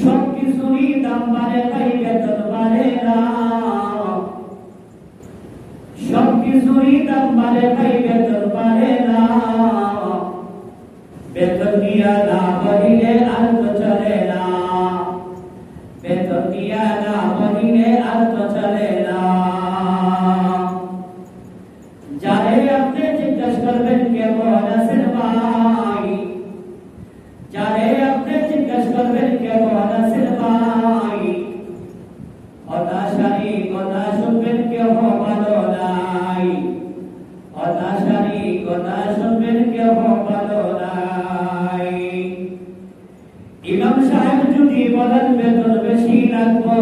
সবকিছুরই দাম বাড়ে ভাই, বেতন বাড়ে না। সবকিছুরই দাম বাড়ে ভাই, বেতন বাড়ে না। বেতন দিয়া না বাড়িলে আর তো চলে না। বেতন দিয়া না বাড়িলে আর তো চলে না। যারে আপনি জিজ্ঞাসা করবেন কেমন আছেন ভাই, যারে আপনি জিজ্ঞাসা করবেন কেমন আছেন ভাই, হতাশারি কথা শুনবেন কেউ ভালো নাই। হতাশারি কথা শুনবেন কেউ ভালো নাই। ইমাম সাহেব যদি বলেন বেতন বেশি লাগবো,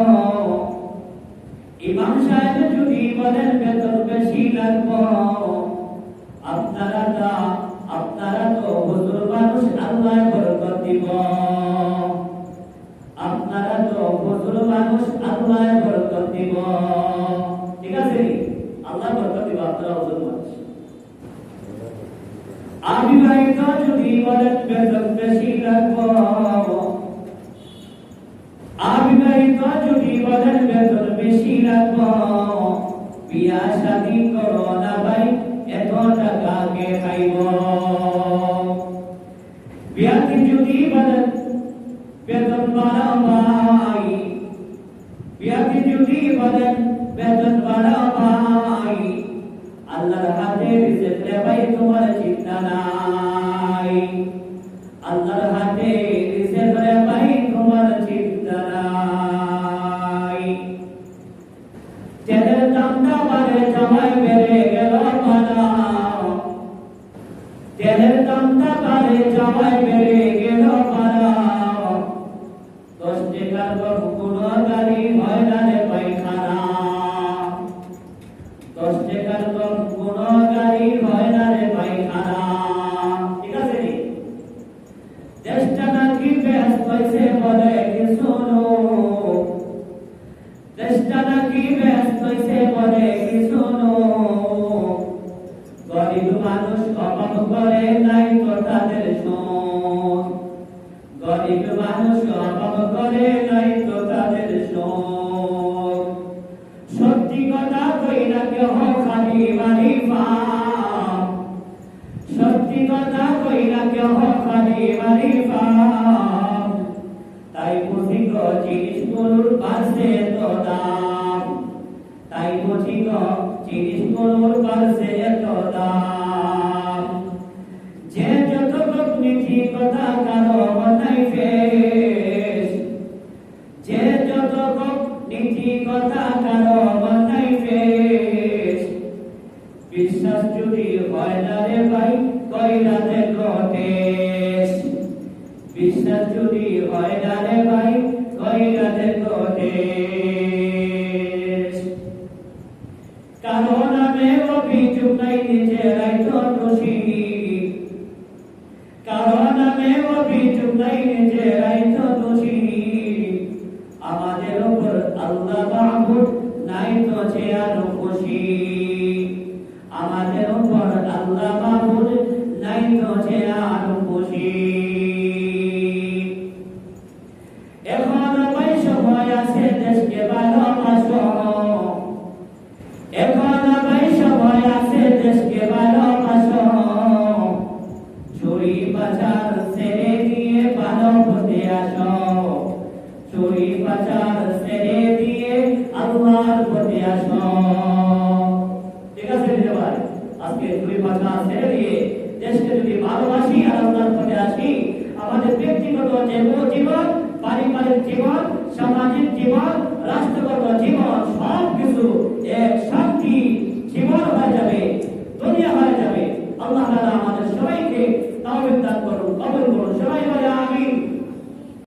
ইমাম সাহেব যদি বলেন বেতন বেশি লাগবো, আপনারা তো হুজুর মানুষ, আল্লাহ বরকত দিব। আপনারা তো হুজুর মানুষ, আল্লাহ বরকত দিব। ঠিক আছে, আল্লাহ বরকত দিব, আপনারা হুজুর মানুষ। আমি ভাই তো যদি বলেন বেতন বেশি লাগবো, আমি ভাই তো যদি বলেন বেতন বেশি লাগবো, বিয়া শাদী করো না ভাই, এত টাকা কে খাইব। বিয়াতে যদি বলেন বেতন বাড়াও ভাই, বিয়াতে যদি বলেন বেতন বাড়াও ভাই, আল্লাহর হাতে রিজিক রে ভাই, তোমার চিন্তা নাই। আল্লাহর হাতে রিজিক রে ভাই, তোমার চিন্তা নাই। তেলের দামটা বাড়ে জামাই বেড়ে গেল মানা, তেলের দামটা বাড়ে জামাই বেড়ে গেল মানা। 10 টাকার কম কোনো গাড়ি হয় না রে পায়খানা। 10 টাকার কম কোনো গাড়ি হয় না রে পায়খানা। ঠিক আছে, দেশটা নাকি ব্যস্ত হয়েছে বলে কি শোনো, দেশটা নাকি ব্যস্ত হয়েছে বলে কি শোনো। গরিব মানুষ অভাব করে নাই তো তাদের শোন, গরিব মানুষ অভাব করে নাই তো তাদের শোন। সত্যি কথা কইরা কেহ খালি বাড়ি পাম, সত্যি কথা কইরা কেহ খালি বাড়ি পাম। তাই বুঝি গো জিনিসগুলোর বাড়ছে তো দাম, তাই বুঝি গো জিনিসগুলোর বাড়ছে এত দাম। যে যত নীতি কথা কারো মাথায় ফেস, যে যত নীতি কথা কারো মাথায় ফেস। বিশ্বাস যদি হয় না রে ভাই, কইরা দেখো টেস্ট। বিশ্বাস যদি হয় না রে ভাই, কইরা দেখো টেস্ট। কারো নামে অভিযোগ নাই, নিজেরাই তো দোষী। কারো নামে অভিযোগ নাই, নিজেরাই তো দোষী। আমাদের উপর আল্লাহ মাহবুব নাই তো যে আরো খুশি। আমাদের উপর আল্লাহ মাহবুব নাই তো যে আরো খুশি। এখন ভাই সময় আছে দেশকে ভালোবাসো, এখন ভাই সময় আছে দেশকে ভালোবাসো। চুরি বাজার ছেড়ে দিয়ে ভালো হতে আসো, চুরি বাজার ছেড়ে দিয়ে আল্লাহর পথে আসো। ঠিক আছে ভাই, আজকে চুরি বাজার ছেড়ে দিয়ে দেশকে যদি ভালোবাসি আর আল্লাহর পথে আসি, আমাদের ব্যক্তিগত জীবন, পারিবারিক জীবন, সামাজিক জীবন, রাষ্ট্রগত জীবন সবকিছু এক শান্তি